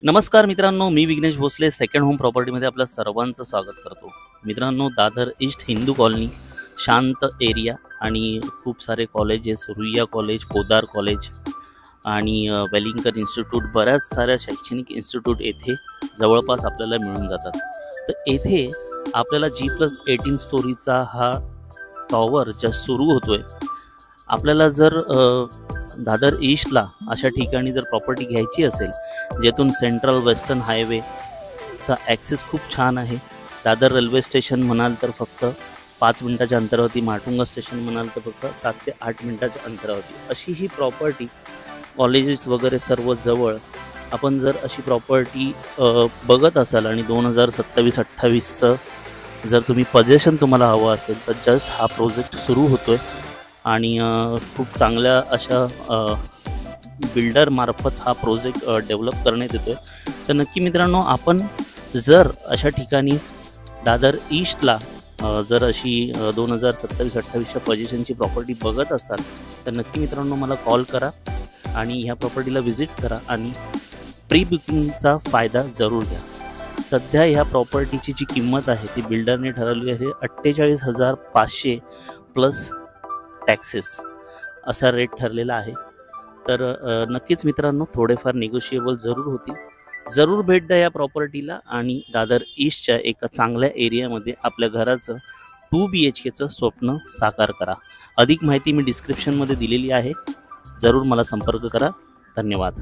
नमस्कार मित्रांनो, मी विघ्नेश भोसले सेकंड होम प्रॉपर्टीमध्ये आपल्या सर्वांचं स्वागत करतो। मित्रांनो, दादर ईस्ट हिंदू कॉलनी शांत एरिया आणि खूप सारे colleges, Ruia college, Podar college आणि वेलिंगटन इन्स्टिट्यूट, बऱ्याच साऱ्या शैक्षणिक इन्स्टिट्यूट येथे जवळपास आपल्याला मिळून जातात। तर येथे आपल्याला G+18 स्टोरीचा हा टॉवर जस्ट सुरू होतोय। आपल्याला जर दादर ईस्टला अशा ठिकाणी जर प्रॉपर्टी घ्यायची असेल जेथून सेंट्रल वेस्टर्न हायवेचा ॲक्सेस खूप छान आहे, दादर रेल्वे स्टेशन म्हणाल तर फक्त 5 मिनिटाच्या अंतरावरती, माटुंगा स्टेशन म्हणाल तर फक्त 7 ते 8 मिनिटाच्या अंतरावरती अशी ही प्रॉपर्टी, कॉलेजेस वगैरे सर्व जवळ। आपण जर अशी प्रॉपर्टी बघत असाल आणि 2027-28चं जर तुम्ही पोझिशन तुम्हाला हवं असेल तर जस्ट हा प्रोजेक्ट सुरू होतोय आणि खूप चांगल्या अशा बिल्डर मार्फत हा प्रोजेक्ट डेव्हलप करण्यात येतोय। तर नक्की मित्रांनो, आपण जर अशा ठिकाणी दादर ईस्टला जर अशी 2027-28च्या पोझिशनची प्रॉपर्टी बघत असाल तर नक्की मित्रांनो मला कॉल करा आणि ह्या प्रॉपर्टीला व्हिजिट करा आणि प्री बुकिंगचा फायदा जरूर घ्या। सध्या ह्या प्रॉपर्टीची जी किंमत आहे ती बिल्डरने ठरवली आहे 48,500 प्लस टॅक्सेस असा रेट ठरलेला आहे। तर नक्कीच मित्रांनो, थोडेफार निगोशिएबल जरूर होतील। जरूर भेट द्या या प्रॉपर्टीला आणि दादर ईस्टच्या एका चांगल्या एरियामध्ये आपल्या घराचं 2 BHKचं स्वप्न साकार करा। अधिक माहिती मी डिस्क्रिप्शनमध्ये दिलेली आहे, जरूर मला संपर्क करा। धन्यवाद।